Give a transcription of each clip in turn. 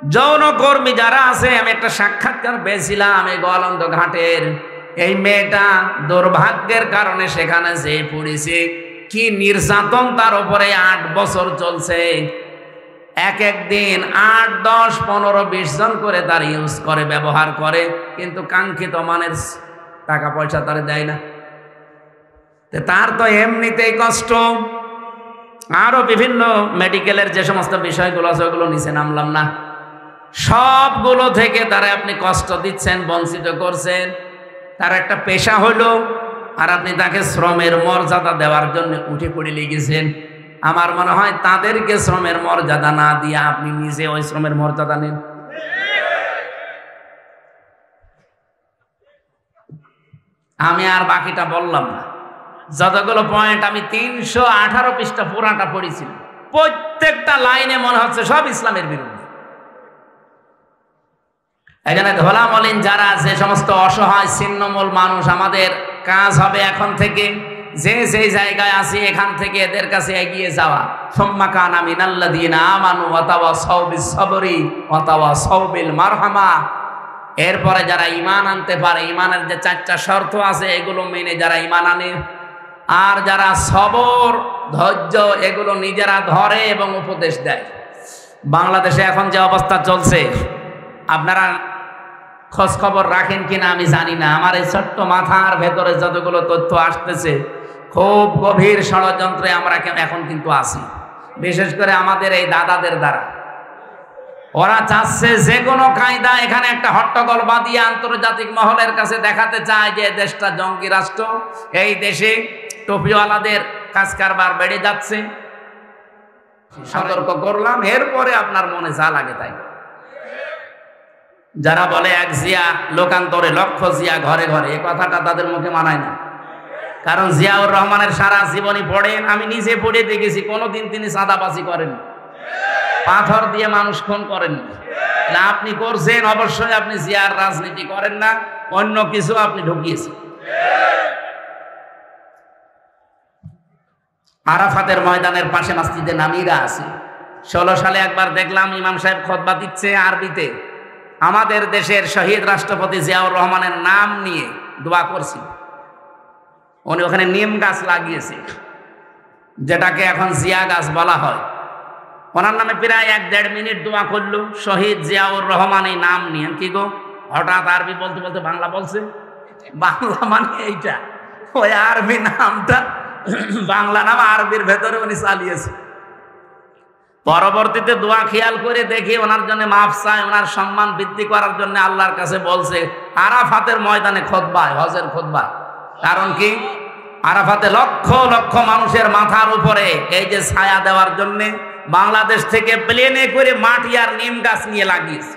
যৌনকর্মী যারা আছে, আমি একটা সাক্ষাৎকার পেয়েছিলাম এই গোয়ালন্দ ঘাটের। এই মেয়েটা দুর্ভাগ্যের কারণে সেখানে যে পড়েছে, কি নির্যাতন তার উপরে 8 বছর চলছে। এক দিন 8, 10, 15, 20 জন করে তার ইউজ করে, ব্যবহার করে, কিন্তু কাঙ্ক্ষিত মানের টাকা পয়সা তার দেয় না। তার তো এমনিতেই কষ্ট, আরো বিভিন্ন মেডিকেলের যে সমস্ত বিষয়গুলো আছে ওগুলো নিচে নামলাম না, সবগুলো থেকে তারা আপনি কষ্ট দিচ্ছেন, বঞ্চিত করছেন। তার একটা পেশা হলো, আর আপনি তাকে শ্রমের মর্যাদা দেওয়ার জন্য উঠে পড়ে লেগেছেন। আমার মনে হয় তাদেরকে শ্রমের মর্যাদা না দিয়ে আপনি নিজে ওই শ্রমের মর্যাদা নেন। আমি আর বাকিটা বললাম না, যতগুলো পয়েন্ট আমি 318 পৃষ্ঠা পুরাটা পড়েছিলাম, প্রত্যেকটা লাইনে মনে হচ্ছে সব ইসলামের বিরুদ্ধে। এখানে ধোলা মলিন যারা, যে সমস্ত অসহায় ছিন্নমূল মানুষ, আমাদের কাজ হবে এখন থেকে যে যে জায়গায় আছি এখান থেকে এদের কাছে এগিয়ে যাওয়া। সুম্মা কানা মিনাল্লাযীনা আমানু ওয়া তাওয়াসাউ বিস-সাবরি ওয়া তাওয়াসাউ বিল মারহামা। এরপরে যারা ঈমান আনতে পারে, ঈমানের যে 4টা শর্ত আছে এগুলো মেনে যারা ঈমান আনে, আর যারা সবর, ধৈর্য এগুলো নিজেরা ধরে এবং উপদেশ দেয়। বাংলাদেশে এখন যে অবস্থা চলছে, আপনারা খোঁজ খবর রাখেন কিনা আমি জানি না, আমার এই ছোট্ট মাথার ভেতরে যতগুলো তথ্য আসতেছে, খুব গভীর ষড়যন্ত্রে আমরা এখন কিন্তু আছি, বিশেষ করে আমাদের এই দাদাদের দ্বারা। ওরা চাচ্ছে যে কোনো কায়দা এখানে একটা হট্টগোল বাঁধিয়ে আন্তর্জাতিক মহলের কাছে দেখাতে চায় যে দেশটা জঙ্গি রাষ্ট্র, এই দেশে টুপিওয়ালাদের কাজ কারবার বেড়ে যাচ্ছে। সতর্ক করলাম, এরপরে আপনার মনে যা লাগে তাই। যারা বলে এক জিয়া লোকান্তরে লক্ষ জিয়া ঘরে ঘরে, এই কথাটা তাদের মুখে মানায় না। কারণ জিয়াউর রহমানের সারা জীবনী পড়েন, আমি নিজে পড়ে দেখেছি, কোনোদিন তিনি চাঁদাবাজি করেন, পাথর দিয়ে মানুষ খুন করেন না। আপনি করছেন, অবশ্যই আপনি জিয়ার রাজনীতি করেন না, অন্য কিছু আপনি ঢুকিয়েছেন। আরাফাতের ময়দানের পাশে মসজিদে নামিরা আছে। 16 সালে একবার দেখলাম ইমাম সাহেব খুতবা দিচ্ছে আরবিতে, আমাদের দেশের শহীদ রাষ্ট্রপতি জিয়াউর রহমানের নাম নিয়ে দোয়া করছি। উনি ওখানে নিম গাছ লাগিয়েছে, যেটাকে এখন জিয়া গাছ বলা হয়। ওনার নামে প্রায় 1-1.5 মিনিট দোয়া করলো, শহীদ জিয়াউর রহমান এই নাম নিয়ে। কি গো, হঠাৎ আরবি বলতে বলতে বাংলা বলছে? বাংলা মানে এইটা, ওই আরবি নামটা বাংলা নাম আরবির ভেতরে উনি চালিয়েছে। পরবর্তীতে দোয়া খেয়াল করে দেখি ওনার জন্য মাফ চায়, ওনার সম্মান বৃদ্ধি করার জন্য আল্লাহর কাছে বলছে আরাফাতের ময়দানে খুতবায়, হজের খুতবায়। কারণ কি, আরাফাতে লক্ষ লক্ষ মানুষের মাথার উপরে এই যে ছায়া দেওয়ার জন্যে বাংলাদেশ থেকে প্লেনে করে মাটি আর নিম গাছ নিয়ে লাগিয়েছে,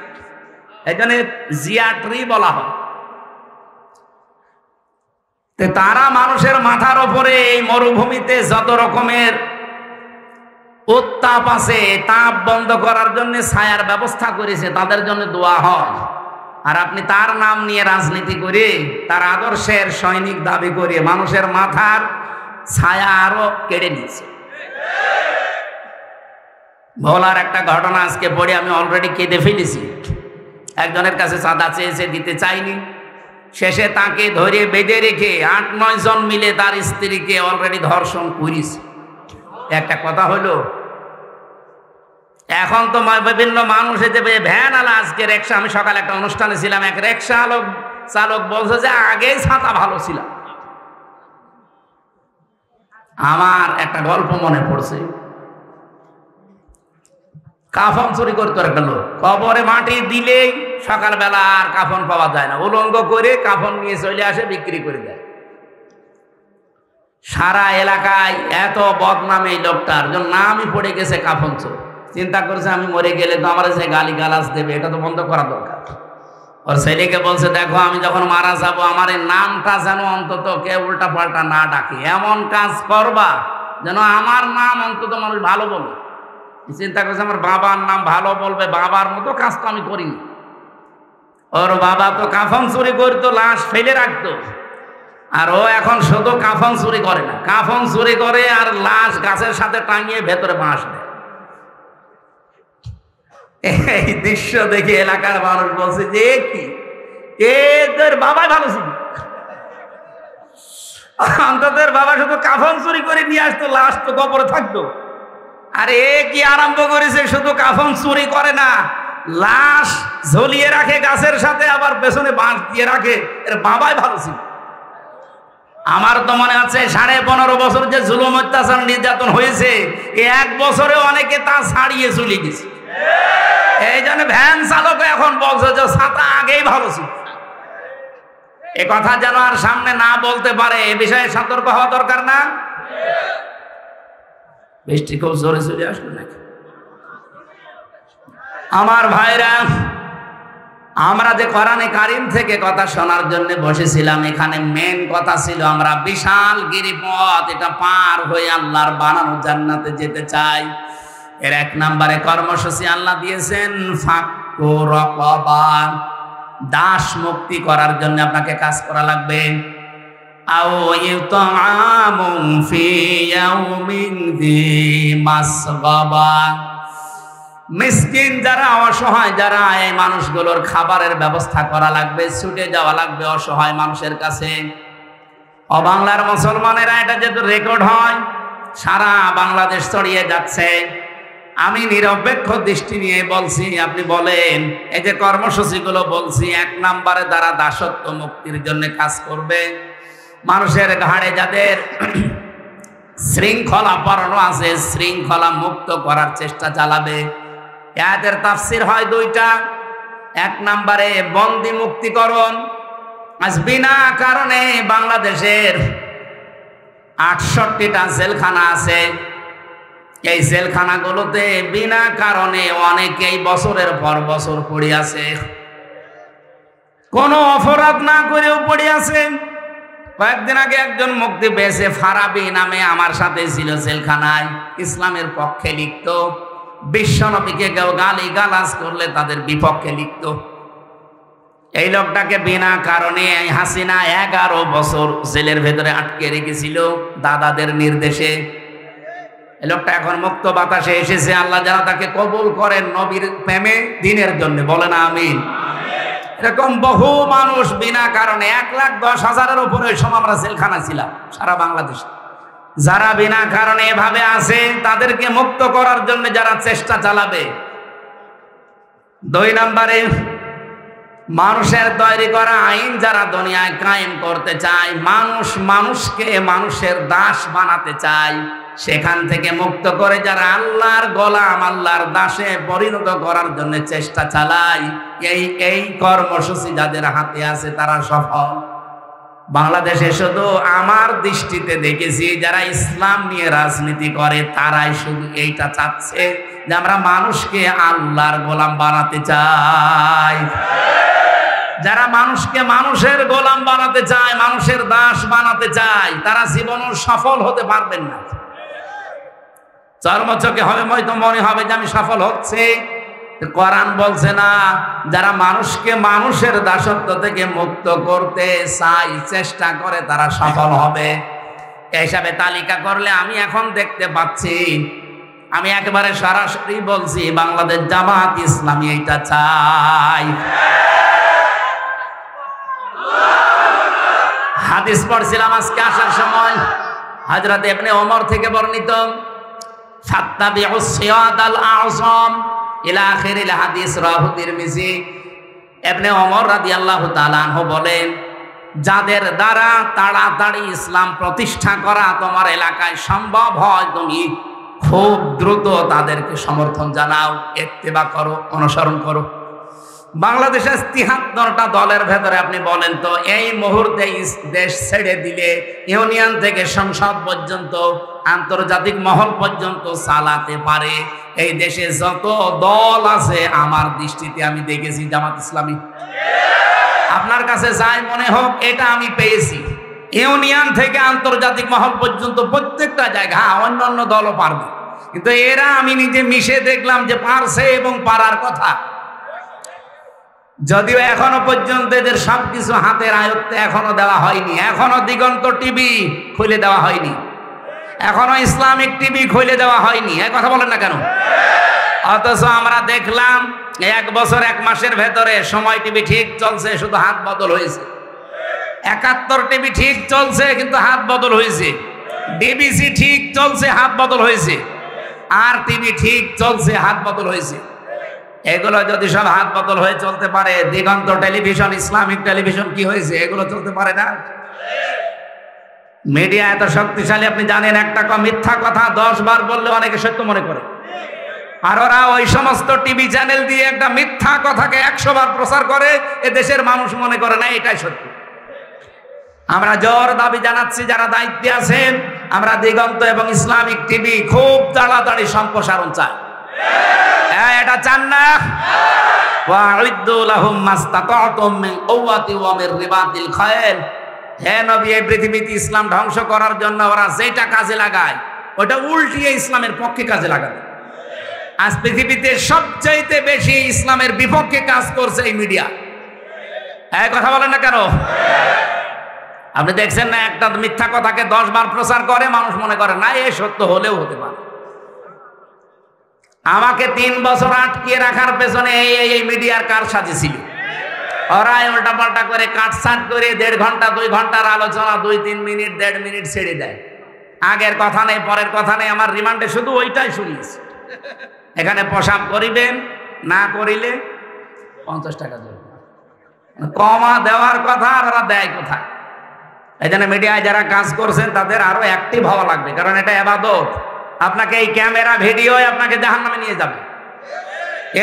এই জন্য জিয়া ট্রি বলা হয়। তারা মানুষের মাথার উপরে এই মরুভূমিতে যত রকমের উত্তাপ আছে, তাপ বন্ধ করার জন্য ছায়ার ব্যবস্থা করেছে, তাদের জন্য দোয়া হয়। আর আপনি তার নাম নিয়ে রাজনীতি করে, তার আদর্শের সৈনিক দাবি করে মানুষের মাথার ছায়া আরো কেড়ে নিচ্ছে। ভোলার একটা ঘটনা আজকে পড়ে আমি অলরেডি কেঁদে ফেলেছি। একজনের কাছে চাঁদা চেয়েছে, দিতে চাইনি, শেষে তাকে ধরে বেঁধে রেখে 8-9 জন মিলে তার স্ত্রীকে অলরেডি ধর্ষণ করেছে। একটা কথা হলো, এখন তো বিভিন্ন মানুষ ভ্যান আলা, আজকে রিক্সা, আমি সকালে একটা অনুষ্ঠানে ছিলাম, এক রিক্সা চালক বলছে যে আগেই ছাতা ভালো ছিল। আমার একটা গল্প মনে পড়ছে, কাফন চুরি করতো একটা লোক, কবরে মাটি দিলেই সকালবেলা আর কাফন পাওয়া যায় না, উলঙ্গ করে কাফন নিয়ে চলে আসে, বিক্রি করে দেয়। সারা এলাকায় এত বদনাম এই লোকটার, জন্য নামই পড়ে গেছে কাফন চোর। চিন্তা করছে আমি মরে গেলে তো আমার যে গালি গালাজ দেবে, এটা তো বন্ধ করা দরকার। ওর ছেলেকে বলছে, দেখো আমি যখন মারা যাব আমার এই নামটা যেন অন্তত কেউ উল্টা পাল্টা না ডাকে, এমন কাজ করবা যেন আমার নাম অন্তত মানুষ ভালো বলবে। চিন্তা করছে আমার বাবার নাম ভালো বলবে, বাবার মতো কাজ তো আমি করিনি। ওর বাবা তো কাফন চুরি করতো, লাশ ফেলে রাখতো, আর ও এখন শুধু কাফন চুরি করে না, কাফন চুরি করে আর লাশ গাছের সাথে টাঙিয়ে ভেতরে বাঁশ দেয়। এই দৃশ্য দেখে এলাকার মানুষ বলছে যে কি এদের বাবাই ভালো ছিল, অন্তত বাবা শুধু কাফন চুরি করে নিয়ে আসতো, লাশ তো কবরে থাকতো। আর এ কি আরম্ভ করেছে, শুধু কাফন চুরি করে না, লাশ ঝুলিয়ে রাখে গাছের সাথে, আবার পেছনে বাঁশ দিয়ে রাখে। এর বাবাই ভালো ছিল। আমার তো মনে আছে 15.5 বছর যে জুলুম অত্যাচার নির্যাতন হয়েছে, এক বছরে অনেকে তা ছাড়িয়ে চলে গেছে। এই জন্য ভ্যান চালক এখন বলছে যে ছাতা আগেই ভালো ছিল। এ কথা যেন আর সামনে না বলতে পারে, এ বিষয়ে সতর্ক হওয়া দরকার না? বৃষ্টি খুব জোরে চলে আসলো নাকি? আমার ভাইরা, আমরা যে কোরআনে কারিম থেকে কথা শোনার জন্য বসেছিলাম, এখানে মেন কথা ছিল আমরা বিশাল গিরিপথ, এটা পার হয়ে আল্লাহর বানানো জান্নাতে যেতে চাই। এর 1 নম্বরে কর্মসূচি আল্লাহ দিয়েছেন ফাক্কু রাকাবা, দাস মুক্তি করার জন্য আপনাকে কাজ করা লাগবে। আও ইউতামুন ফি ইয়াউমিন যি মাসগাবা, মিসকিন যারা অসহায়, যারা এই মানুষগুলোর খাবারের ব্যবস্থা করা লাগবে, ছুটে যাওয়া লাগবে অসহায় মানুষের কাছে। বাংলার মুসলমানেরা এটা যেহেতু রেকর্ড হয়, সারা বাংলাদেশ ছড়িয়ে যাচ্ছে। আমি নিরপেক্ষ দৃষ্টি নিয়ে বলছি, আপনি বলেন এই যে কর্মসূচিগুলো বলছি, 1 নম্বরে তারা দাসত্ব মুক্তির জন্য কাজ করবে। মানুষের ঘাড়ে যাদের শৃঙ্খলা পরানো আছে, শৃঙ্খলা মুক্ত করার চেষ্টা চালাবে। এদের তাফসির হয় 2টা। 1 নম্বরে বন্দি মুক্তিকরণ। আজ বিনা কারণে বাংলাদেশের 68টা জেলখানা আছে। এই জেলখানাগুলোতে বিনা কারণে অনেকেই বছরের পর বছর পড়ে আছে, কোনো অপরাধ না করেও পড়ে আছে। কয়েকদিন আগে একজন মুক্তি পেয়েছে, ফারাবি নামে, আমার সাথে ছিল জেলখানায়। ইসলামের পক্ষে লিখত, বিশ্বনবীকে কেউ গালি গালাজ করলে তাদের বিপক্ষে লিখত। এই লোকটাকে বিনা কারণে হাসিনা 11 বছর জেলের ভেতরে আটকে রেখেছিল দাদাদের নির্দেশে। এই লোকটা এখন মুক্ত বাতাসে এসেছে। আল্লাহ যারা তাকে কবুল করেন নবীর প্রেমে, দিনের জন্য, বলেন আমিন। এরকম বহু মানুষ বিনা কারণে 1,10,000-এর উপরে ওই সময় আমরা জেলখানা ছিলাম সারা বাংলাদেশে। যারা বিনা কারণে এভাবে আছে তাদেরকে মুক্ত করার জন্য যারা চেষ্টা চালাবে। 2 নম্বরে মানুষের তৈরি করা আইন যারা দুনিয়ায় কায়েম করতে চায়, মানুষকে মানুষের দাস বানাতে চায়, সেখান থেকে মুক্ত করে যারা আল্লাহর গোলাম, আল্লাহর দাসে পরিণত করার জন্য চেষ্টা চালায়, এই কর্মসূচি যাদের হাতে আছে তারা সফল। বাংলাদেশে শুধু আমার দৃষ্টিতে দেখেছি যারা ইসলাম নিয়ে রাজনীতি করে তারাই শুধু এইটা চাচ্ছে যে আমরা মানুষকে আল্লাহর গোলাম বানাতে চাই। যারা মানুষকে মানুষের গোলাম বানাতে চায়, মানুষের দাস বানাতে চায়, তারা জীবনে সফল হতে পারবেন না। চর্মচকে হবে, হয়তো মনে হবে যে আমি সফল হচ্ছে। কোরআন বলছে না, যারা মানুষকে মানুষের দাসত্ব থেকে মুক্ত করতে চায়, চেষ্টা করে, তারা সফল হবে। এই হিসাবে তালিকা করলে আমি এখন দেখতে পাচ্ছি, আমি একেবারে সরাসরি বলছি, বাংলাদেশ জামাত ইসলামী এটা চাই। হাদিস পড়ছিলাম আজকে আসার সময়, হযরত ইবনে ওমর থেকে বর্ণিত, ফাত্তাবিউস সিরাতাল আযম ইলা আখিরিল হাদিস, রাহু তিরমিজি। ইবনে ওমর রাদিয়াল্লাহু তাআলা আনহু বলেন, যাদের দ্বারা তাড়াতাড়ি ইসলাম প্রতিষ্ঠা করা তোমার এলাকায় সম্ভব হয়, তুমি খুব দ্রুত তাদেরকে সমর্থন জানাও, ইত্তেবা করো, অনুসরণ করো। বাংলাদেশে 73টা দলের ভেতরে আপনি বলেন তো, এই মুহূর্তে দেশ ছেড়ে দিলে ইউনিয়ন থেকে সংসদ পর্যন্ত, আন্তর্জাতিক মহল পর্যন্ত চালাতে পারে এই দেশে যত দল আছে, আমার দৃষ্টিতে আমি দেখেছি জামাত ইসলামী। আপনার কাছে যাই মনে হোক, এটা আমি পেয়েছি। ইউনিয়ন থেকে আন্তর্জাতিক মহল পর্যন্ত প্রত্যেকটা জায়গা, অন্যান্য দলও পারবে, কিন্তু এরা আমি নিজে মিশে দেখলাম যে পারছে এবং পারার কথা। যদিও এখনো পর্যন্ত এদের সবকিছু হাতের আয়ত্তে এখনো দেওয়া হয়নি, এখনো দিগন্ত টিভি খুলে দেওয়া হয়নি, এখনো ইসলামিক টিভি খুলে দেওয়া হয়নি। এই কথা বলেন না কেন? অথচ আমরা দেখলাম 1 বছর 1 মাসের ভেতরে সময় টিভি ঠিক চলছে, শুধু হাত বদল হয়েছে। 71 টিভি ঠিক চলছে কিন্তু হাত বদল হয়েছে। ডিবিসি ঠিক চলছে, হাত বদল হয়েছে। আর টিভি ঠিক চলছে, হাত বদল হয়েছে। এগুলো যদি সব হাত বদল হয়ে চলতে পারে, দিগন্ত টেলিভিশন, ইসলামিক টেলিভিশন কি হয়েছে? এগুলো চলতে পারে না। মিডিয়া এত শক্তিশালী আপনি জানেন। একটা মিথ্যা কথা 10 বার বললে অনেকে সত্য মনে করে, আর ওরা ওই সমস্ত টিভি চ্যানেল দিয়ে একটা মিথ্যা কথাকে 100 বার প্রচার করে, এ দেশের মানুষ মনে করে না এটাই সত্য। আমরা জোর দাবি জানাচ্ছি, যারা দায়িত্বে আছেন, আমরা দিগন্ত এবং ইসলামিক টিভি খুব তাড়াতাড়ি সম্প্রসারণ চাই। এটা চান না? ওয়া'ইদ্দু লাহুম মাসতাতা'তুম মিন কুওয়াতি ওয়া মির রিবাতিল খায়ল। হে নবী, এই পৃথিবীতে ইসলাম ধ্বংস করার জন্য ওরা যেটা কাজে লাগায় ওটা উল্টিয়ে ইসলামের পক্ষে কাজে লাগাবে। আজ পৃথিবীতে সবচাইতে বেশি ইসলামের বিপক্ষে কাজ করছে এই মিডিয়া। এই কথা বলেন না কেন? আপনি দেখছেন না, একটা মিথ্যা কথাকে 10 বার প্রচার করে, মানুষ মনে করে না এ সত্য, হলেও হতে পারে। আমাকে 3 বছর আটকিয়ে রাখার পেছনে এই মিডিয়ার কারসাজি ছিল। ওরা উল্টা পাল্টা করে কাটছাট করে 1.5 ঘন্টা 2 ঘন্টার আলোচনা 2-3 মিনিট 1.5 মিনিট ছেড়ে দেয়। আগের কথা নেই, পরের কথা নেই। আমার রিমান্ডে শুধু ওইটাই শুনিয়েছি, এখানে পেশাব করিবেন, না করিলে 50 টাকা জরিমানা। কমা দেওয়ার কথা, আর ওরা দেয় কোথায়? এই জন্য মিডিয়ায় যারা কাজ করছেন তাদের আরো অ্যাক্টিভ হওয়া লাগবে, কারণ এটা ইবাদত। আপনাকে এই ক্যামেরা ভিডিও আপনাকে জাহান্নামে নিয়ে যাবে,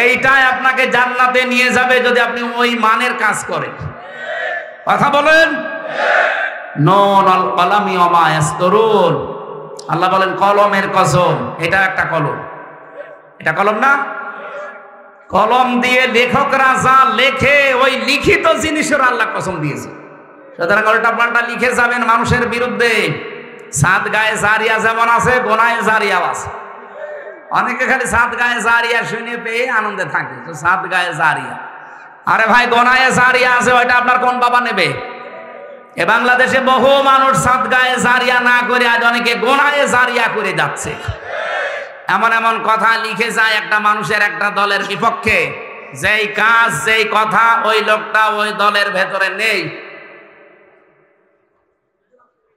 এইটাই আপনাকে জান্নাতে নিয়ে যাবে যদি আপনি ওই মানের কাজ করেন। কথা বলেন। নুন আল কলামি ওয়া মা ইয়াসতুরুন। আল্লাহ বলেন কলমের কসম, এটা একটা কলম। এটা কলম না? কলম দিয়ে লেখকরা যা লেখে, ওই লিখিত জিনিসের আল্লাহ কসম দিয়েছে। সুতরাং উল্টা পাল্টা লিখে যাবেন মানুষের বিরুদ্ধে। সাত গায়ে জারিয়া যেমন আছে, গোনায় জারিয়াও আছে। অনেকে খালি সাত গায়ে জারিয়া শুনে পেয়ে আনন্দে থাকে, তো সাত গায়ে জারিয়া। আরে ভাই, গোনায় জারিয়া আছে, ওইটা আপনার কোন বাবা নেবে? এ বাংলাদেশে বহু মানুষ সাত গায়ে জারিয়া না করে আজ অনেকে গোনায় জারিয়া করে যাচ্ছে। এমন এমন কথা লিখে যায় একটা মানুষের, একটা দলের বিপক্ষে, যেই কাজ যেই কথা ওই লোকটা ওই দলের ভেতরে নেই।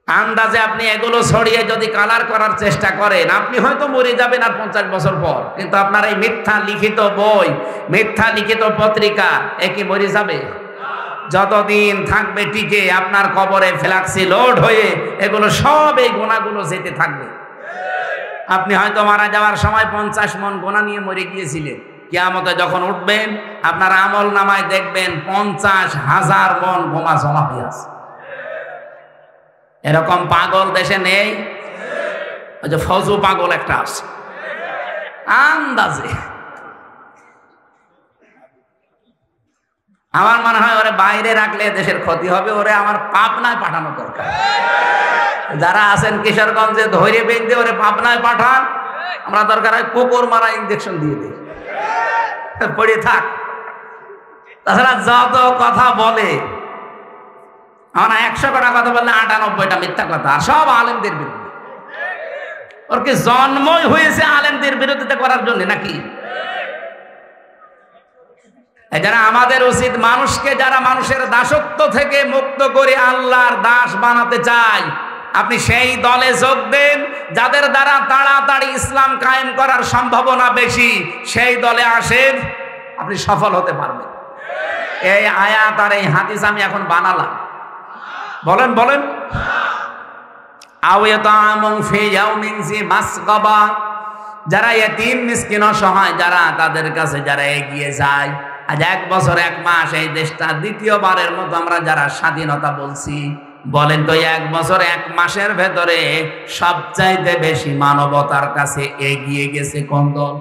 আন্দাজে আপনি এগুলো ছড়িয়ে যদি কালার করার চেষ্টা করেন, আপনি হয়তো মরে যাবেন আর 50 বছর পর, কিন্তু আপনার এই মিথ্যা লিখিত বই, মিথ্যা লিখিত পত্রিকা একই মরে যাবে। যতদিন থাকবে টিকে, আপনার কবরে ফ্ল্যাক্সি লোড হয়ে এগুলো সব, এই গোনাগুলো যেতে থাকবে। আপনি হয়তো মারা যাওয়ার সময় 50 মন গোনা নিয়ে মরে গিয়েছিলেন। কিয়ামতে যখন উঠবেন, আপনার আমল নামায় দেখবেন 50,000 মন গোনা জমা হয়ে আছে। এরকম পাগল দেশে নেই? ওই যে ফজু পাগল একটা আছে আন্দাজে। আমার মনে হয় ওরে বাইরে রাখলে দেশের ক্ষতি হবে, ওরে আমার পাবনায় পাঠানো দরকার। যারা আছেন কিশোরগঞ্জে, ধৈর্য বেঁধে ওরে পাবনায় পাঠান। আমরা দরকার হয় কুকুর মারা ইঞ্জেকশন দিয়ে দিই, পড়ে থাক। তাছাড়া যত কথা বলে, আমরা 100 কথা বললে 98টা মিথ্যা কথা, আর সব আলেমদের বিরুদ্ধে। ওর কি জন্মই হয়েছে আলেমদের বিরোধিতা করার জন্য নাকি? যারা আমাদের উচিত, মানুষকে যারা মানুষের দাসত্ব থেকে মুক্ত করে আল্লাহর দাস বানাতে চায়, আপনি সেই দলে যোগ দেন যাদের দ্বারা তাড়াতাড়ি ইসলাম কায়েম করার সম্ভাবনা বেশি। সেই দলে আসেন, আপনি সফল হতে পারবেন। এই আয়াত আর এই হাদিস আমি এখন বানালাম। বলেন বলেন। যারা এতিম মিসকিন অসহায়, যারা তাদের কাছে যারা এগিয়ে যায়, আজ 1 বছর 1 মাস এই দেশটা দ্বিতীয়বারের মতো আমরা যারা স্বাধীনতা বলছি, বলেন তো 1 বছর 1 মাসের ভেতরে সবচাইতে বেশি মানবতার কাছে এগিয়ে গেছে কোন দল?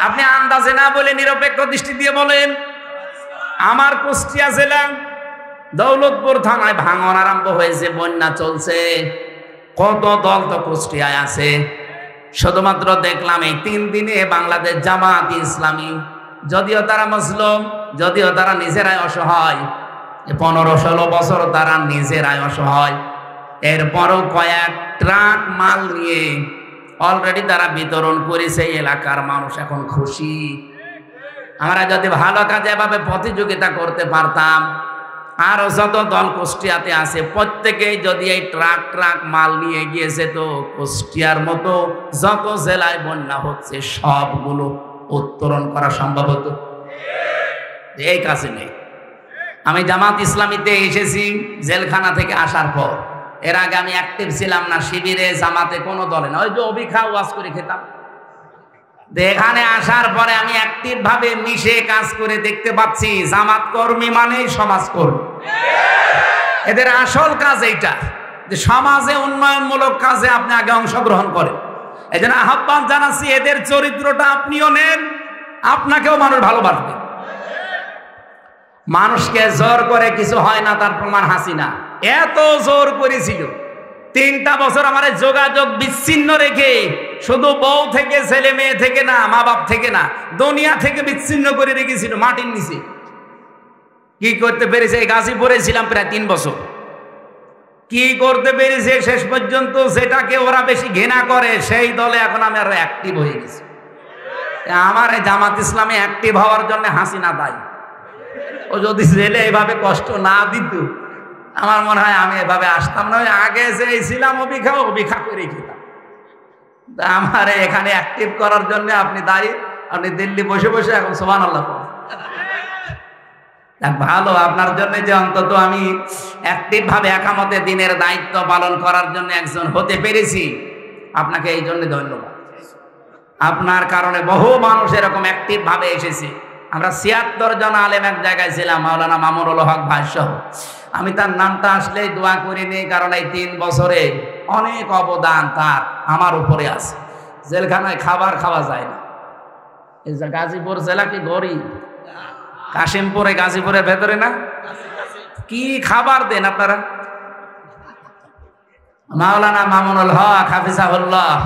আপনি আন্দাজে না বলে নিরপেক্ষ দৃষ্টি দিয়ে বলেন। আমার কুষ্টিয়া জেলা দৌলতপুর থানায় ভাঙন আরম্ভ হয়েছে, বন্যা চলছে। কত দল তো কুষ্টিয়ায় আছে। শুধুমাত্র দেখলাম এই 3 দিনে বাংলাদেশ জামাত ইসলামী, যদিও তারা মুসলিম, যদিও তারা নিজেরাই অসহায়, 15-16 বছর তারা নিজেরাই অসহায়, এরপরও কয়েক ট্রাক মাল নিয়ে অলরেডি তারা বিতরণ করেছে, এলাকার মানুষ এখন খুশি। আমরা যদি ভালো কাজে এভাবে প্রতিযোগিতা করতে পারতাম, আর যত দল কুষ্টিয়াতে আছে প্রত্যেকেই যদি এই ট্রাক ট্রাক মাল নিয়ে গিয়েছে, তো কুষ্টিয়ার মতো যত জেলায় বন্যা হচ্ছে সবগুলো উত্তরণ করা সম্ভব হতো। এই কাছে নেই। আমি জামাত ইসলামীতে এসেছি জেলখানা থেকে আসার পর। এর আগে আমি অ্যাক্টিভ ছিলাম না শিবিরে, জামাতে, কোনো দলে না। ওই যে অভিখা ওয়াজ করে খেতাম। এখানে আসার পরে আমি অ্যাক্টিভ ভাবে মিশে কাজ করে দেখতে পাচ্ছি জামাত কর্মী মানে সমাজকর্মী। এদের আসল কাজ এইটা, যে সমাজে উন্নয়নমূলক কাজে আপনি আগে অংশগ্রহণ করেন। এই জন্য আহ্বান জানাচ্ছি, এদের চরিত্রটা আপনিও নেন, আপনাকেও মানুষ ভালোবাসবে। মানুষকে জোর করে কিছু হয় না, তার প্রমাণ হাসিনা। এত জোর করেছিল, 3টা বছর আমার যোগাযোগ বিচ্ছিন্ন রেখে, শুধু বউ থেকে, ছেলে মেয়ে থেকে না, মা বাপ থেকে না, দুনিয়া থেকে বিচ্ছিন্ন করে রেখেছিল মাটির নিচে। কি করতে পেরেছে? গাজীপুরে ছিলাম প্রায় 3 বছর। কি করতে পেরেছে শেষ পর্যন্ত? যেটাকে ওরা বেশি ঘৃণা করে সেই দলে এখন আমি আরো অ্যাক্টিভ হয়ে গেছি। আমার এই জামাত ইসলামে অ্যাক্টিভ হওয়ার জন্য হাসিনা দায়ী। ও যদি জেলে এভাবে কষ্ট না দিত, আমার মনে হয় আমি এভাবে আসতাম না। আগে যে ছিলাম অভিখা করে খেতাম। আমার এখানে অ্যাক্টিভ করার জন্য আপনি দায়ী। আপনি দিল্লি বসে বসে এখন সুবহানাল্লাহ পড়েন। ভালো, আপনার জন্য যে অন্তত আমি অ্যাক্টিভ ভাবে একামতে দিনের দায়িত্ব পালন করার জন্য একজন হতে পেরেছি, আপনাকে এই জন্য ধন্যবাদ। আপনার কারণে বহু মানুষ এরকম অ্যাক্টিভ ভাবে এসেছে। আমরা 76 জন আলেম এক জায়গায় ছিলাম, মাওলানা মামুনুল হক ভাই সহ। আমি তার নামটা আসলেই দোয়া করিনি, কারণ এই 3 বছরে অনেক অবদান তার আমার উপরে আছে। জেলখানায় খাবার খাওয়া যায় না। এই যে গাজীপুর জেলা কি গরিব? কাশিমপুরে, গাজীপুরের ভেতরে না, কি খাবার দেন আপনারা? মাওলানা মামুনুল হক হাফিজাহুল্লাহ,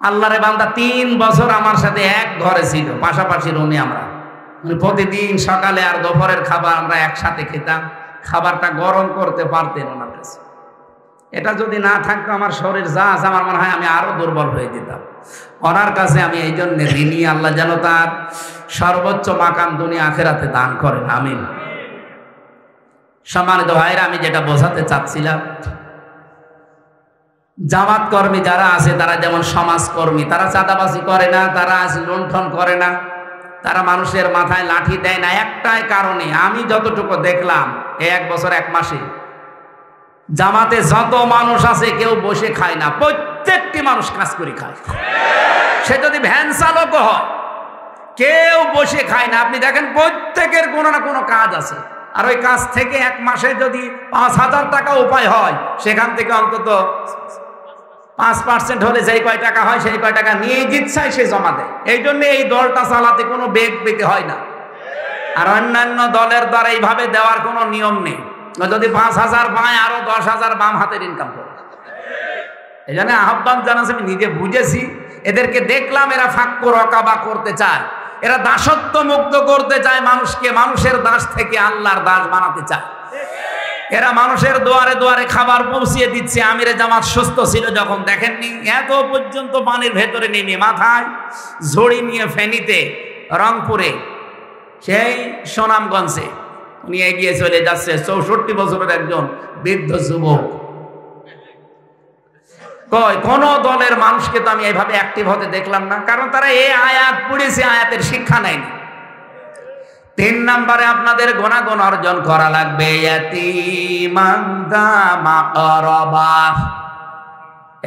আল্লাহরে বান্দা, 3 বছর আমার সাথে এক ঘরে ছিল, পাশাপাশি রুমে। আমরা প্রতিদিন সকালে আর দুপুরের খাবার আমরা একসাথে খেতাম। খাবারটা গরম করতে পারতেন ওনার কাছে। এটা যদি না থাকতো আমার শরীর যা আছে, আমার মনে হয় আমি আরো দুর্বল হয়ে যেতাম। ওনার কাছে আমি এই জন্য ঋণী। আল্লাহ যেন তার সর্বোচ্চ মাকাম দুনিয়া আখিরাতে দান করেন, আমিন। সম্মানিত ভাইরা, আমি যেটা বোঝাতে চাচ্ছিলাম, জামাত কর্মী যারা আছে তারা যেমন সমাজকর্মী, তারা চাঁদাবাজি করে না, তারা লুণ্ঠন করে না, তারা মানুষের মাথায় লাঠি দেয় না। একটাই কারণে, আমি যতটুকু দেখলাম 1 বছর 1 মাসে জামাতে যত মানুষ আছে কেউ বসে খায় না, প্রত্যেকটি মানুষ কাজ করে খায়। সে যদি ভ্যান চালকও হয়, কেউ বসে খায় না। আপনি দেখেন প্রত্যেকের কোনো না কোনো কাজ আছে। আর ওই কাজ থেকে 1 মাসে যদি 5000 টাকা উপায় হয়, সেখান থেকে অন্তত 5% হলে যেই কয় টাকা হয় সেই কয় টাকা নিয়ে জিতছাই সে জমা দেয়। এই জন্য এই দলটা চালাতে কোনো বেগ পেতে হয় না। আর অন্যান্য দলের দ্বারা এইভাবে দেওয়ার কোনো নিয়ম নেই। যদি 5000 পায়, আরো 10,000 বাম হাতের ইনকাম করে। এই জন্য আহ্বান জানাচ্ছি, আমি নিজে বুঝেছি। এদেরকে দেখলাম এরা ফাক্কু রকাবা করতে চায়, এরা দাসত্ব মুক্ত করতে চায় মানুষকে, মানুষের দাস থেকে আল্লাহর দাস বানাতে চায়। এরা মানুষের দুয়ারে দুয়ারে খাবার পৌঁছিয়ে দিচ্ছে। আমিরে জামাত সুস্থ ছিল যখন, দেখেননি এত পর্যন্ত পানির ভেতরে নেমে মাথায় ঝড়ি নিয়ে ফেনীতে, রংপুরে, সেই সুনামগঞ্জে উনি এগিয়ে চলে যাচ্ছে। 64 বছরের একজন বৃদ্ধ যুবক। কোন দলের মানুষকে তো আমি এইভাবে অ্যাক্টিভ হতে দেখলাম না, কারণ তারা এই আয়াত পড়েছে, আয়াতের শিক্ষা নেয়নি। 3 নম্বরে আপনাদের গুণাগুণ অর্জন করা লাগবে।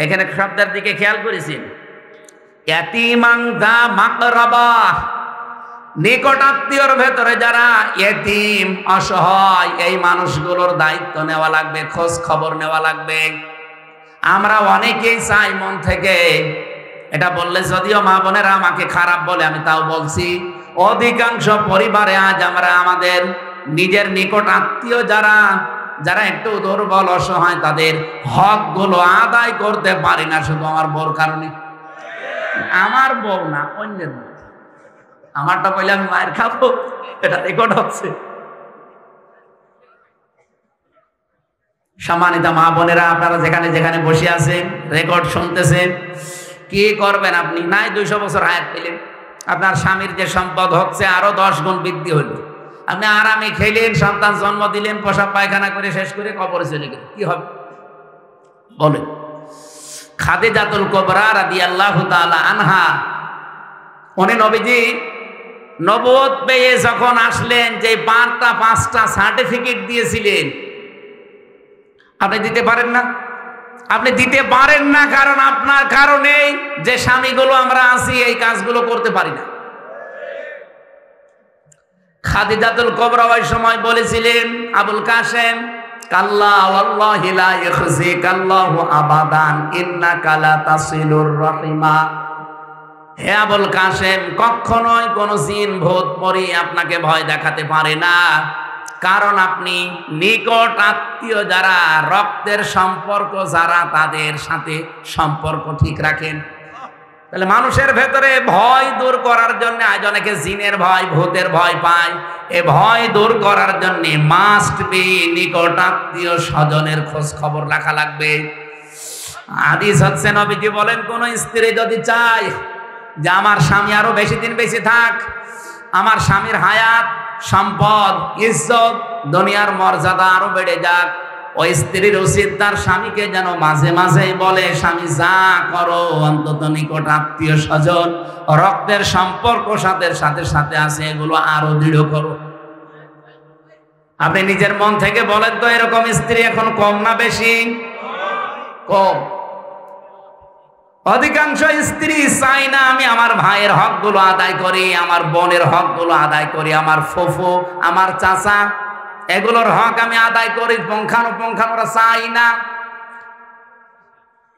এখানে শব্দের দিকে খেয়াল করেছেন, নিকট আত্মীয়র ভেতরে যারা ইয়েতিম, অসহায়, এই মানুষগুলোর দায়িত্ব নেওয়া লাগবে, খোঁজ খবর নেওয়া লাগবে। আমরা অনেকেই চাই মন থেকে, এটা বললে যদিও মা বোনেরা আমাকে খারাপ বলে, আমি তাও বলছি, অধিকাংশ পরিবারে আজ আমরা আমাদের নিজের নিকট আত্মীয় যারা যারা একটু দুর্বল, অসহায়, তাদের হকগুলো আদায় করতে পারি না, শুধু আমার বউর কারণে। আমার বউ না, অন্যের বউ। আমারটা বলে আমি মায়ের খাবো, এটা রেকর্ড হচ্ছে। সম্মানিত মা বোনেরা, আপনারা যেখানে যেখানে বসে আছেন, রেকর্ড শুনতেছেন, কি করবেন? আপনি নাই 200 বছর হায়াত পেলেন, আপনার স্বামীর যে সম্পদ হচ্ছে আরো 10 গুণ বৃদ্ধি হলো। আপনি আরামে খেলেন, সন্তান জন্ম দিলেন, পেশাব পায়খানা করে শেষ করে কবরে চলে গেলেন, কি হবে বলেন? খাদিজাতুল কুবরা রাদিয়াল্লাহু তাআলা আনহা, উনি নবীজি নবুয়ত পেয়ে যখন আসলেন, যে 5টা সার্টিফিকেট দিয়েছিলেন, আপনি দিতে পারেন না। আপনি দিতে পারেন না কারণ আপনার কারণেই যে স্বামীগুলো আমরা আছি এই কাজগুলো করতে পারি না। খাদিজাতুল কুবরা ওই সময় বলেছিলেন, আবুল কাসেম, কাল্লা ওয়াল্লাহি লা ইখজিকাল্লাহু আবাদান ইন্নাকা লা তাসিলুর রাহিমা। হে আবুল কাসেম, কখনোই কোন জিন ভূত পরি আপনাকে ভয় দেখাতে পারে না, কারণ আপনি নিকট আত্মীয় যারা, রক্তের সম্পর্ক যারা, তাদের সাথে সম্পর্ক ঠিক রাখেন। তাহলে মানুষের ভেতরে ভয় দূর করার জন্য, আজ অনেকে জিনের ভয়, ভূতের ভয় পায়, এ ভয় দূর করার জন্য মাস্ট বি নিকট আত্মীয় স্বজনের খোঁজ খবর রাখা লাগবে। হাদিস হচ্ছে, নবীজি বলেন, কোন স্ত্রী যদি চায় যে আমার স্বামী আরো বেশি দিন বেঁচে থাক, আমার স্বামীর হায়াত, সম্পদ, ইজ্জত, দুনিয়ার মর্যাদা আরো বেড়ে যাক, ওই স্ত্রীর উচিত তার স্বামীকে যেন মাঝে মাঝে বলে, স্বামী যা করো অন্তত নিকট আত্মীয় স্বজন, রক্তের সম্পর্ক সাথে সাথে সাথে আছে, এগুলো আরো দৃঢ় করো। আপনি নিজের মন থেকে বলেন তো, এরকম স্ত্রী এখন কম না বেশি? কম। অধিকাংশ স্ত্রী চাই না আমি আমার ভাইয়ের হকগুলো আদায় করি, আমার বোনের হকগুলো আদায় করি, আমার ফুফু, আমার চাচা, এগুলোর হক আমি আদায় করি, পুঙ্খানুপুঙ্খানু ওরা চাই না।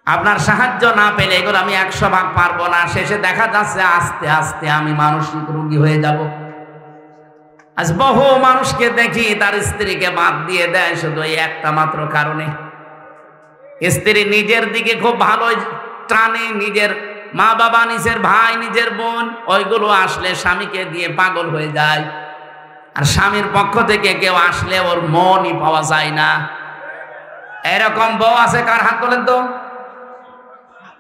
আপনার সাহায্য না পেলে এগুলো আমি 100 ভাগ পারবো না। শেষে দেখা যাচ্ছে আস্তে আস্তে আমি মানসিক রোগী হয়ে যাব। আজ বহু মানুষকে দেখি তার স্ত্রীকে বাদ দিয়ে দেয় শুধু এই একটা মাত্র কারণে। স্ত্রী নিজের দিকে খুব ভালো টানে, নিজের মা বাবা, নিজের ভাই, নিজের বোন, ওইগুলো আসলে স্বামীকে দিয়ে পাগল হয়ে যায়। আর স্বামীর পক্ষ থেকে কেউ আসলে ওর মনই পাওয়া যায় না। এরকম বউ আছে? কার হাত তোলেন তো,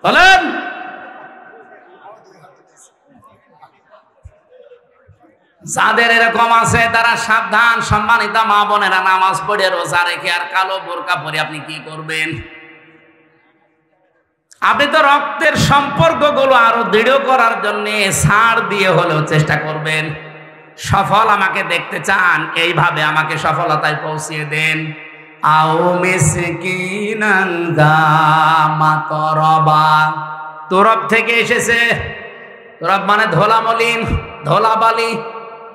বলেন। যাদের এরকম আছে তারা সাবধান। সম্মানিত মা বোনেরা, নামাজ পড়ে, রোজা রেখে আর কালো বোরকা পরে আপনি কি করবেন? আপনি তো রক্তের সম্পর্কগুলো আরো দৃঢ় করার জন্য ছাড় দিয়ে হলেও চেষ্টা করবেন। সফল আমাকে দেখতে চান, এইভাবে আমাকে সফলতায় পৌঁছিয়ে দেন। আও মিসকিনান যা মাতরবা, তরব থেকে এসেছে। তরব মানে ধোলা মলিন, ধোলা বালি।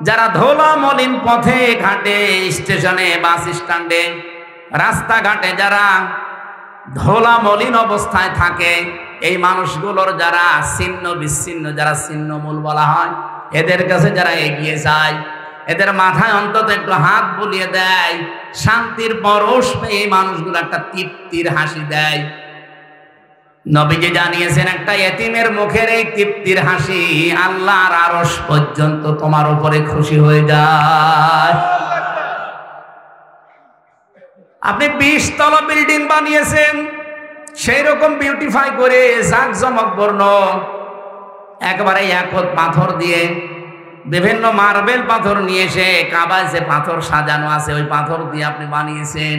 যারা ধোলা মলিন পথে ঘাটে, স্টেশনে, বাস স্ট্যান্ডে, রাস্তাঘাটে যারা ধোলা মলিন অবস্থায় থাকে, এই মানুষগুলোর যারা ছিন্ন বিচ্ছিন্ন, যারা ছিন্নমূল বলা হয়, এদের কাছে যারা এগিয়ে যায়, এদের মাথায় অন্তত একটু হাত বুলিয়ে দেয়, শান্তির পরশ পেয়ে এই মানুষগুলো একটা তৃপ্তির হাসি দেয়। নবীজি জানিয়েছেন, একটা এতিমের মুখের এই তৃপ্তির হাসি আল্লাহর আরশ পর্যন্ত তোমার উপরে খুশি হয়ে যায়। আপনি 20 তলা বিল্ডিং বানিয়েছেন, সেই রকম বিউটিফাই করে জাঁকজমকপূর্ণ একেবারে একত পাথর দিয়ে, বিভিন্ন মার্বেল পাথর নিয়ে এসে কাবায় যে পাথর সাজানো আছে ওই পাথর দিয়ে আপনি বানিয়েছেন।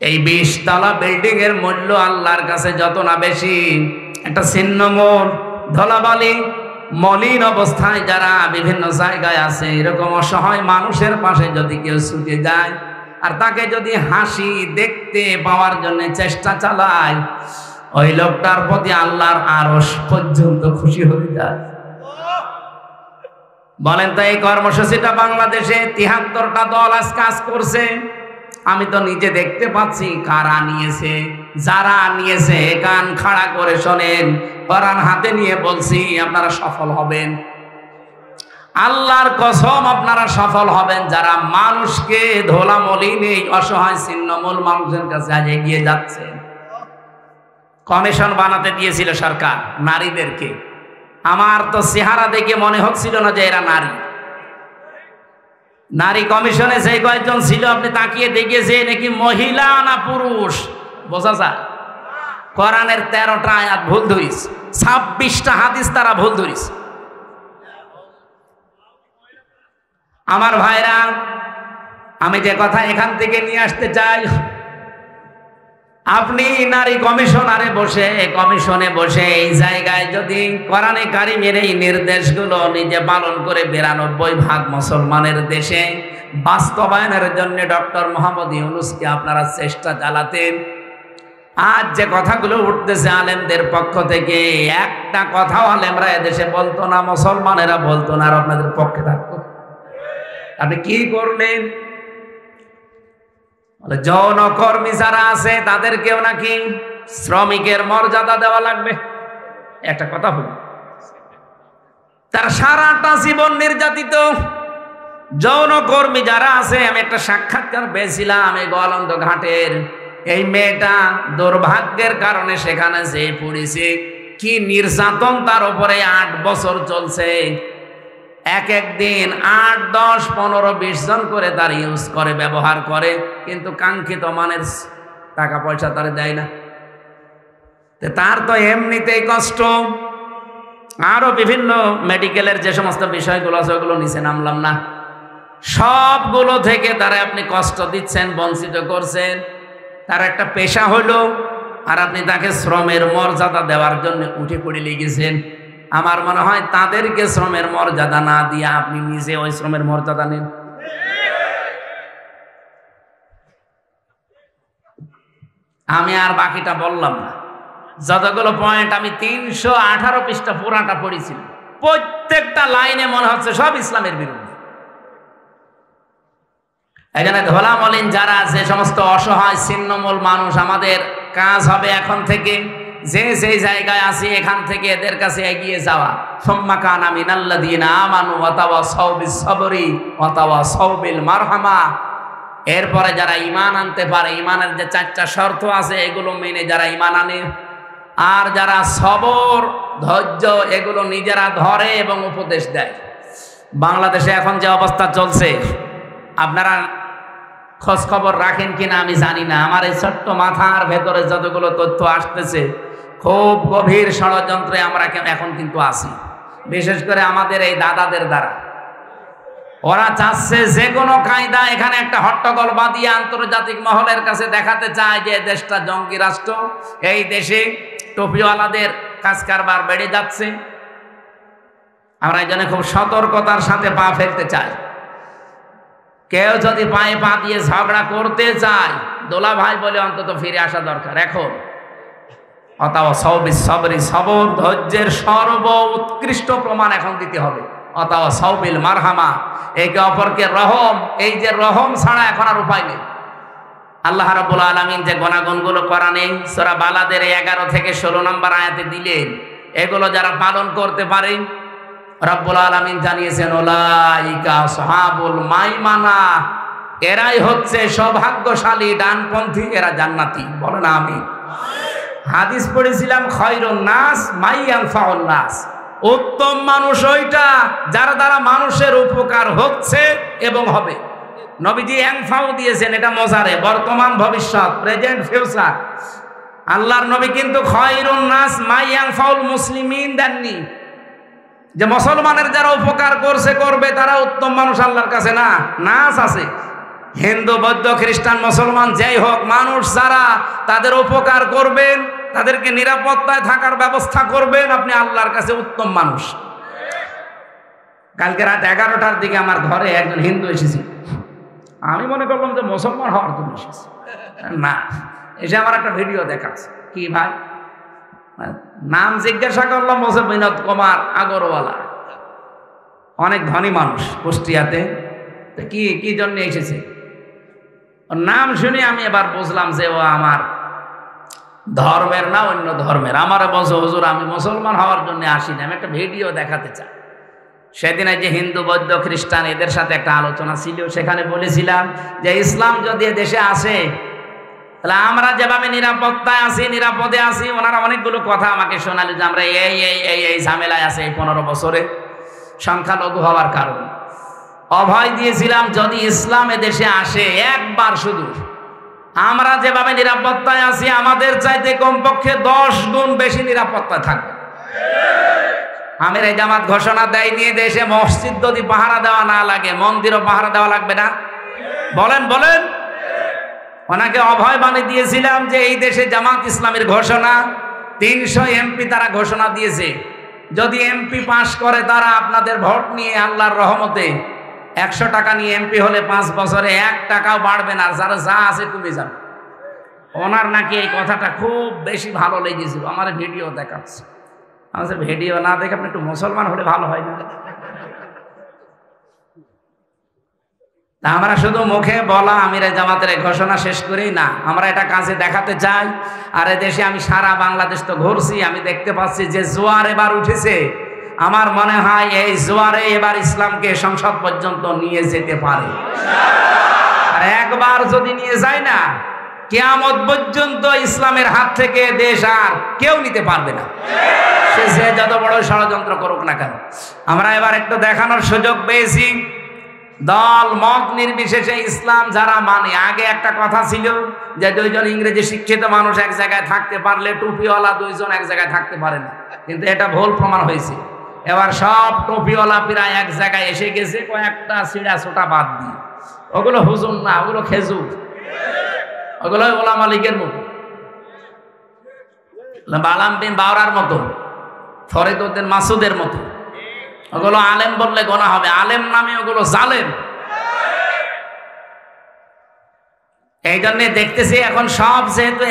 এই 20 তলা বিল্ডিং এর মূল্য আল্লাহর কাছে যত না বেশি, একটা ছিন্নমূল ধলাবালি মলিন অবস্থায় যারা বিভিন্ন জায়গায় আছে, এরকম অসহায় মানুষের পাশে যদি কেউ ছুটে যায় আর তাকে যদি হাসি দেখতে পাওয়ার জন্য চেষ্টা চালায়, ওই লোকটার প্রতি আল্লাহর আরশ পর্যন্ত খুশি হয়ে যায়। বলেন তো, এই কর্মসূচিটা বাংলাদেশে 73টা দল আজ কাজ করছে। আমি তো নিজে দেখতে পাচ্ছি কারা নিয়েছে। যারা নিয়েছে কান খাড়া করে শোনেন, কোরআন হাতে নিয়ে বলছি, আপনারা সফল হবেন। আল্লাহর কসম, আপনারা সফল হবেন যারা মানুষকে ধোলা মলিন এই অসহায় ছিন্নমূল মানুষের কাছে আজ এগিয়ে যাচ্ছে। কমিশন বানাতে দিয়েছিল সরকার নারীদেরকে। আমার তো চেহারা দেখে মনে হচ্ছিল না যে এরা নারী। নারী কমিশনে যে কয়েকজন ছিল আপনি তাকিয়ে দেখেছে নাকি মহিলা না পুরুষ বোঝা যায়? কোরআনের 13টা আয়াত ভুল ধরিস, 26টা হাদিস তারা ভুল ধরিস। আমার ভাইরা, আমি যে কথা এখান থেকে নিয়ে আসতে চাই, আপনি নারী কমিশনে বসে এই জায়গায় যদি কোরআনে কারিমের এই নির্দেশগুলো নিজে পালন করে 92% মুসলমানের দেশে বাস্তবায়নের জন্য ডক্টর মোহাম্মদ ইউনূসকে আপনারা চেষ্টা চালাতেন, আজ যে কথাগুলো উঠতেছে আলেমদের পক্ষ থেকে, একটা কথাও আলেমরা এদেশে বলতো না, মুসলমানেরা বলতো না, আর আপনাদের পক্ষে থাকতো, আপনি কি করলেন? যৌনকর্মী যারা আছে তাদেরকেও নাকি শ্রমিকের মর্যাদা দেওয়া লাগবে। একটা কথা বলি, তার সারাটা জীবন নির্যাতিত যৌনকর্মী যারা আছে, আমি একটা সাক্ষাৎকার পেয়েছিলাম এই গোয়ালন্দ ঘাটের, এই মেয়েটা দুর্ভাগ্যের কারণে সেখানে যে পড়েছে, কি নির্যাতন তার উপরে 8 বছর চলছে। এক দিন 8, 10, 15, 20 জন করে তার ইউজ করে, ব্যবহার করে, কিন্তু কাঙ্ক্ষিত মানের টাকা পয়সা তার দেয় না। তার তো এমনিতেই কষ্ট, আরো বিভিন্ন মেডিকেলের যে সমস্ত বিষয়গুলো আছে ওগুলো নিচে নামলাম না, সবগুলো থেকে তারা আপনি কষ্ট দিচ্ছেন, বঞ্চিত করছেন। তার একটা পেশা হলো, আর আপনি তাকে শ্রমের মর্যাদা দেওয়ার জন্য উঠে পড়ে লেগেছেন। আমার মনে হয় তাদেরকে শ্রমের মর্যাদা না দিয়ে আপনি নিজে ওই শ্রমের মর্যাদা নেন। আমি আর বাকিটা বললাম না, যতগুলো পয়েন্ট আমি 318 পৃষ্ঠা পুরাটা পড়েছিলাম, প্রত্যেকটা লাইনে মনে হচ্ছে সব ইসলামের বিরুদ্ধে। এখানে ধোলা মলিন যারা আছে, সমস্ত অসহায় ছিন্নমূল মানুষ, আমাদের কাজ হবে এখন থেকে যে যেই জায়গায় আছি এখান থেকে এদের কাছে এগিয়ে যাওয়া। সুম্মা কানা মিনাল্লাযীনা আমানু ওয়া তাওয়াসাউ বিস-সাবরি ওয়া তাওয়াসাউ বিল মারহামা। এরপরে যারা ঈমান আনতে পারে, ঈমানের যে 4টা শর্ত আছে এগুলো মেনে যারা ঈমান আনে, আর যারা সবর, ধৈর্য এগুলো নিজেরা ধরে এবং উপদেশ দেয়। বাংলাদেশে এখন যে অবস্থা চলছে, আপনারা খোঁজ খবর রাখেন কিনা আমি জানি না, আমার এই ছোট্ট মাথার ভেতরে যতগুলো তথ্য আসতেছে, খুব গভীর ষড়যন্ত্রে আমরা এখন কিন্তু আছি, বিশেষ করে আমাদের এই দাদাদের দ্বারা। ওরা চাচ্ছে যে কোনো কায়দা এখানে একটা হট্টগোল বাঁধিয়ে আন্তর্জাতিক মহলের কাছে দেখাতে চায় যে দেশটা জঙ্গি রাষ্ট্র, এই দেশে টুপিওয়ালাদের কাজ কারবার বেড়ে যাচ্ছে। আমরা এই জন্য খুব সতর্কতার সাথে পা ফেলতে চাই। কেউ যদি পায়ে পা দিয়ে ঝগড়া করতে চায়, দোলা ভাই বলে অন্তত ফিরে আসা দরকার। এখন ওয়াতাওয়াসাউ বিস-সাবরি, সবর ধৈর্যের সর্ব উৎকৃষ্ট প্রমাণ এখন দিতে হবে। ওয়াতাওয়াসাউ বিল মারহামা, একে অপরকে রহম, এই যে রহম ছাড়া এখন আর উপায় নেই। আল্লাহ রাব্বুল আলামিন যে গুণাগুণগুলো কোরআনে সূরা বালাদের 11 থেকে 16 নম্বর আয়াতে দিলেন, এগুলো যারা পালন করতে পারে, রব্বুল আলামিন জানিয়েছেন উলাইকা আসহাবুল মাইমানা, এরাই হচ্ছে সৌভাগ্যশালী ডানপন্থী, এরা জান্নাতি। বলেন আমিন। হাদিস পড়েছিলাম, খায়রুন নাস মান ইয়ানফাউন নাস, উত্তম মানুষ ওইটা যার দ্বারা মানুষের উপকার হচ্ছে এবং হবে। নবীজি ইয়ানফাউ দিয়েছেন, এটা মজারে, বর্তমান ভবিষ্যৎ, প্রেজেন্ট ফিউচার। আল্লাহর নবী কিন্তু খায়রুন নাস মান ইয়ানফাউল মুসলিমিন দেননি, যে মুসলমানের যারা উপকার করছে করবে তারা উত্তম মানুষ আল্লাহর কাছে না। নাস আছে, হিন্দু, বৌদ্ধ, খ্রিস্টান, মুসলমান যেই হোক, মানুষ যারা তাদের উপকার করবেন, তাদেরকে নিরাপত্তায় থাকার ব্যবস্থা করবেন, আপনি আল্লাহর কাছে উত্তম মানুষ। কালকে রাত 11টার দিকে আমার ঘরে একজন হিন্দু এসেছিল, আমি মনে করলাম যে মুসলমান হওয়ার জন্য এসেছে, না, এসে আমার একটা ভিডিও দেখাচ্ছে। কি ভাই নাম জিজ্ঞাসা করলাম, বলছে বিনোদ কুমার আগরওয়ালা, অনেক ধনী মানুষ কুষ্টিয়াতে। কি কি জন্য এসেছে নাম শুনে আমি এবার বুঝলাম যে ও আমার ধর্মের না, অন্য ধর্মের। আমার বলছে হুজুর আমি মুসলমান হওয়ার জন্য আসিনি, আমি একটা ভিডিও দেখাতে চাই। সেদিন যে হিন্দু, বৌদ্ধ, খ্রিস্টান এদের সাথে একটা আলোচনা ছিল, সেখানে বলেছিলাম যে ইসলাম যদি দেশে আসে তাহলে আমরা যেভাবে নিরাপত্তায় আছি, নিরাপদে আছি, ওনারা অনেকগুলো কথা আমাকে শোনালি যে আমরা এই ঝামেলায় আছে এই 15 বছরে সংখ্যালঘু হওয়ার কারণে। অভয় দিয়েছিলাম যদি ইসলাম দেশে আসে একবার শুধু, আমরা যেভাবে নিরাপত্তায় আছি আমাদের চাইতে কমপক্ষে 10 গুণ বেশি নিরাপত্তায় থাকবে। আমির জামাত ঘোষণা দেয়নি দেশে মসজিদ যদি পাহারা দেওয়া না লাগে মন্দিরও পাহারা দেওয়া লাগবে না? বলেন বলেন। ওনাকে অভয় বাণী দিয়েছিলাম যে এই দেশে জামাত ইসলামের ঘোষণা, 300 এমপি তারা ঘোষণা দিয়েছে, যদি এমপি পাশ করে তারা আপনাদের ভোট নিয়ে আল্লাহর রহমতে 100 টাকা নিয়ে এমপি হলে 5 বছরে 1 টাকাও বাড়বে না, আর যারা যা আছে কমে যাবে। ওনার নাকি এই কথাটা খুব বেশি ভালো লেগেছিল, আমার ভিডিও দেখাচ্ছে। আমাদের ভিডিও না দেখে আপনি একটু মুসলমান হলে ভালো হয় না? আমরা শুধু মুখে বলা আমিরে জামাতের ঘোষণা শেষ করেই না, আমরা এটা কাজে দেখাতে চাই। আর দেশে আমি সারা বাংলাদেশ তো ঘুরছি, আমি দেখতে পাচ্ছি যে জোয়ার এবার উঠেছে। আমার মনে হয় এই জোয়ারে এবার ইসলামকে সংসদ পর্যন্ত নিয়ে যেতে পারে। আর একবার যদি নিয়ে যায় না, কিয়ামত পর্যন্ত ইসলামের হাত থেকে দেশ আর কেউ নিতে পারবে না, সে যত বড় ষড়যন্ত্র করুক না কেন। আমরা এবার একটু দেখানোর সুযোগ পেয়েছি, দল মত নির্বিশেষে ইসলাম যারা মানে। আগে একটা কথা ছিল যে 2 জন ইংরেজি শিক্ষিত মানুষ এক জায়গায় থাকতে পারলে টুপিওয়ালা 2 জন এক জায়গায় থাকতে পারে না, কিন্তু এটা ভুল প্রমাণ হয়েছে। এবার সব টুপিওয়ালা প্রায় এক জায়গায় এসে গেছে, কয়েকটা ছিঁড়া ছোটা বাদ দিয়ে। ওগুলো হুজুর না, ওগুলো খেজুর, ওগুলো ওলামা লীগের মতো, বালাম বিন বাওরার মতো, ফরিদ উদ্দিন মাসুদের মতো। ওগুলো আলেম বললে গোনা হবে, আলেম নামে ওগুলো জালেম। এই জন্য দেখতেছি এখন সব যেহেতু